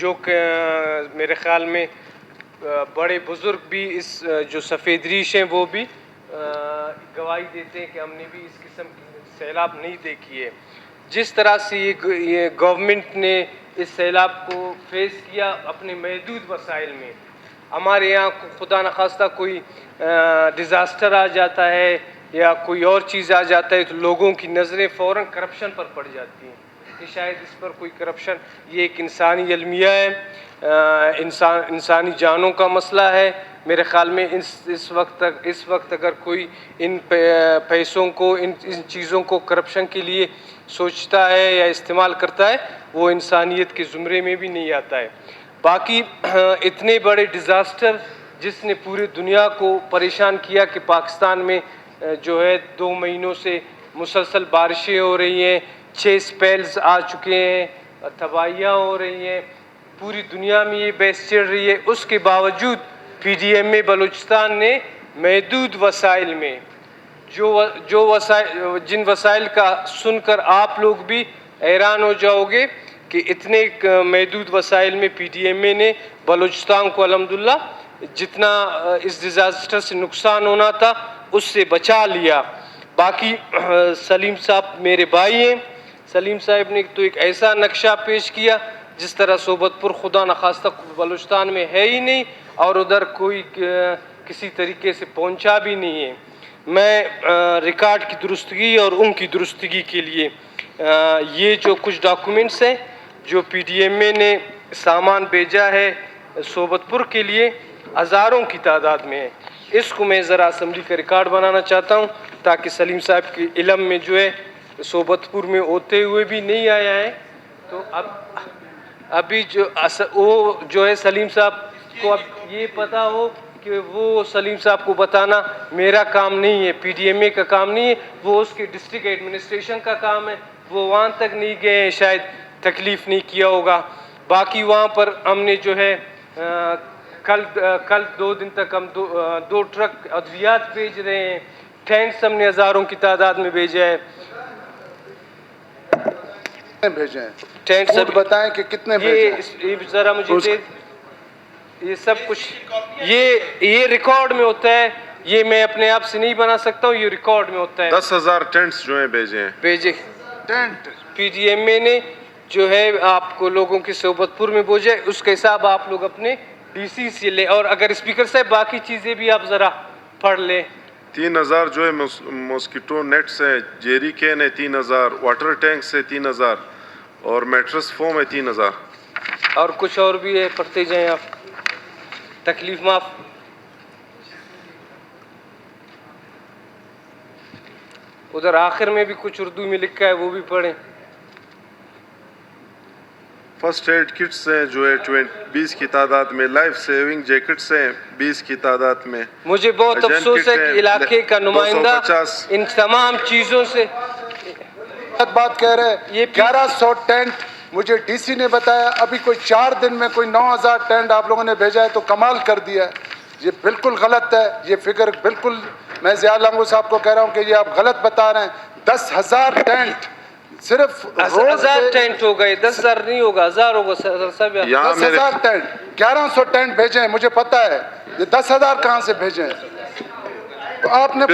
جو کہ میرے خیال میں بڑے بزرگ بھی اس جو سفید ریش ہیں وہ بھی گواہی دیتے ہیں کہ ہم نے بھی اس قسم کی سیلاب نہیں دیکھی ہے. جس طرح سے یہ گورنمنٹ نے اس سیلاب کو فیس کیا اپنے محدود وسائل میں. ہمارے یہاں خدا نخواستہ کوئی ڈیزاسٹر آ جاتا ہے یا کوئی اور چیز آ جاتا ہے تو لوگوں کی نظریں فوراً کرپشن پر پڑ جاتی ہیں کہ شاید اس پر کوئی کرپشن. یہ ایک انسانی المیہ ہے, انسانی جانوں کا مسئلہ ہے. میرے خیال میں اس وقت اگر کوئی ان پیسوں کو ان چیزوں کو کرپشن کے لیے سوچتا ہے یا استعمال کرتا ہے وہ انسانیت کے زمرے میں بھی نہیں آتا ہے. باقی اتنے بڑے ڈیزاسٹر جس نے پوری دنیا کو پریشان کیا کہ پاکستان میں جو ہے 2 مہینوں سے مسلسل بارشیں ہو رہی ہیں, 6 اسپیلز آ چکے ہیں, تباہیاں ہو رہی ہیں, پوری دنیا میں یہ بحث چل رہی ہے. اس کے باوجود پی ڈی ایم اے بلوچستان نے محدود وسائل میں جن وسائل کا سن کر آپ لوگ بھی حیران ہو جاؤ گے کہ اتنے محدود وسائل میں پی ڈی ایم اے نے بلوچستان کو الحمدللہ جتنا اس ڈیزاسٹر سے نقصان ہونا تھا اس سے بچا لیا. باقی سلیم صاحب میرے بھائی ہیں. سلیم صاحب نے تو ایک ایسا نقشہ پیش کیا جس طرح صوبت پور خدا نخواستہ بلوچستان میں ہے ہی نہیں اور ادھر کوئی کسی طریقے سے پہنچا بھی نہیں ہے. میں ریکارڈ کی درستگی اور ان کی درستگی کے لیے یہ جو کچھ ڈاکومنٹس ہیں جو پی ڈی ایم اے نے سامان بھیجا ہے صوبت پور کے لیے ہزاروں کی تعداد میں ہے, اس کو میں ذرا اسمبلی کا ریکارڈ بنانا چاہتا ہوں تاکہ سلیم صاحب کے علم میں جو ہے صوبت پور میں ہوتے ہوئے بھی نہیں آیا ہے. تو ابھی وہ جو ہے سلیم صاحب کو اب یہ پتا ہو کہ وہ سلیم صاحب کو بتانا میرا کام نہیں ہے, پی ڈی ایم اے کا کام نہیں ہے, وہ اس کے ڈسٹرکٹ ایڈمنسٹریشن کا کام ہے. وہ وہاں تک نہیں گئے, شاید تکلیف نہیں کیا ہوگا. باقی وہاں پر ہم نے جو ہے کل 2 دن تک ہم 2 ٹرک ادویات بھیج رہے ہیں. ٹینکس ہم نے ہزاروں کی تعداد میں بھیجا ہے. بھیجے ہیں ٹینکس بتائیں کہ کتنے بھیجے یہ ذرا مجھے دے. یہ سب کچھ یہ ریکارڈ میں ہوتا ہے, یہ میں اپنے آپ سے نہیں بنا سکتا ہوں, یہ ریکارڈ میں ہوتا ہے. 10,000 ٹینٹس جو ہیں بھیجے ٹینٹ پی ڈی ایم اے نے جو ہے آپ کو لوگوں کی صوبت پور میں بھیجا, اس کا حساب آپ لوگ اپنے ڈی سی سے لیں. اور اگر اسپیکر صاحب باقی چیزیں بھی آپ ذرا پڑھ لیں. 3,000 جو ہے ماسکیٹو نیٹ سے, جیری کین ہے 3,000, واٹر ٹینک سے 3,000 اور میٹرس فوم ہے 3,000. اور کچھ اور بھی ہے, پڑھتے جائیں آپ. تکلیف معاف. ادھر آخر میں بھی کچھ اردو میں لکھا ہے, وہ بھی پڑھیں. فرسٹ ایڈ کٹس ہیں جو ہے 20 کی تعداد میں, لائف سیونگ جیکٹس ہیں 20 کی تعداد میں. مجھے بہت افسوس ہے کہ علاقے کا نمائندہ ان تمام چیزوں سے بات کہہ رہے ہیں. 1100 ٹینٹ مجھے ڈی سی نے بتایا, ابھی کوئی 4 دن میں کوئی 9,000 ٹینٹ آپ لوگوں نے بھیجا ہے تو کمال کر دیا ہے. یہ بالکل غلط ہے, یہ فگر بالکل, میں ضیاء لنگو صاحب کو کہہ رہا ہوں کہ یہ آپ غلط بتا رہے ہیں. 10,000 ٹینٹ صرف 10,000 ٹینٹ ہو گئے, 10,000 نہیں ہوگا, 1,000 ہوگا سب. 10,000 ٹینٹ, 1,100 ٹینٹ بھیجے ہیں, مجھے پتا ہے. یہ 10,000 کہاں سے بھیجے ہیں آپ نے؟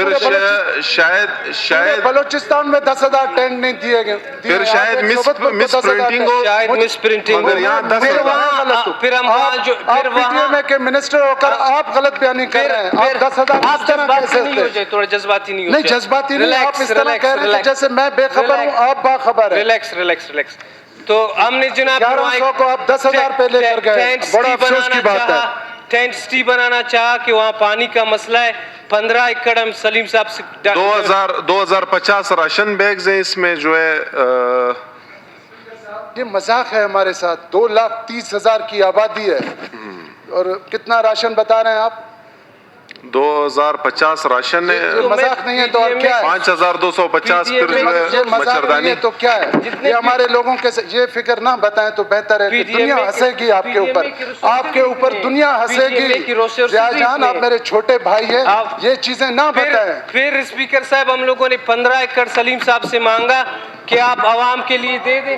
شاید بلوچستان میں 10,000 ٹینٹ نہیں دیے گئے. پھر شاید مس پرنٹنگ ہو, شاید مس پرنٹنگ مگر یہاں 10,000 پھر ہم وہاں جو پھر وہاں میں کہ منسٹر ہو کر آپ غلط بیانی کر رہے ہیں. آپ 10,000 آپ جذباتی نہیں ہو جائے, تھوڑا جذباتی نہیں ہو جائے. نہیں جذباتی نہیں, آپ اس طرح کہہ رہے ہیں جیسے میں بے خبر ہوں, آپ باخبر ہیں. ریلیکس. تو ہم نے جناب 1100 کو آپ 10,000 پہ لے کر گئے, بڑا افسوس کی بات ہے. ٹینٹ سٹی بنانا چاہا کہ وہاں پانی کا مسئلہ ہے. 15 ایکڑ ہم سلیم صاحب سے 2,050 راشن بیگز ہیں اس میں جو ہے. یہ مذاق ہے ہمارے ساتھ. 2,30,000 کی آبادی ہے اور کتنا راشن بتا رہے ہیں آپ؟ 2,050 راشن ہے. مذاق نہیں ہے تو اور کیا ہے؟ 5,250 پھر جو ہے مچھردانی. تو کیا ہے؟ یہ ہمارے لوگوں کے یہ فکر نہ بتائیں تو بہتر ہے. دنیا ہنسے گی آپ کے اوپر, آپ کے اوپر دنیا ہنسے گی. ضیاء جان آپ میرے چھوٹے بھائی ہیں, یہ چیزیں نہ بتائیں. پھر اسپیکر صاحب ہم لوگوں نے 15 ایکڑ سلیم صاحب سے مانگا کہ آپ عوام کے لیے دے دیں.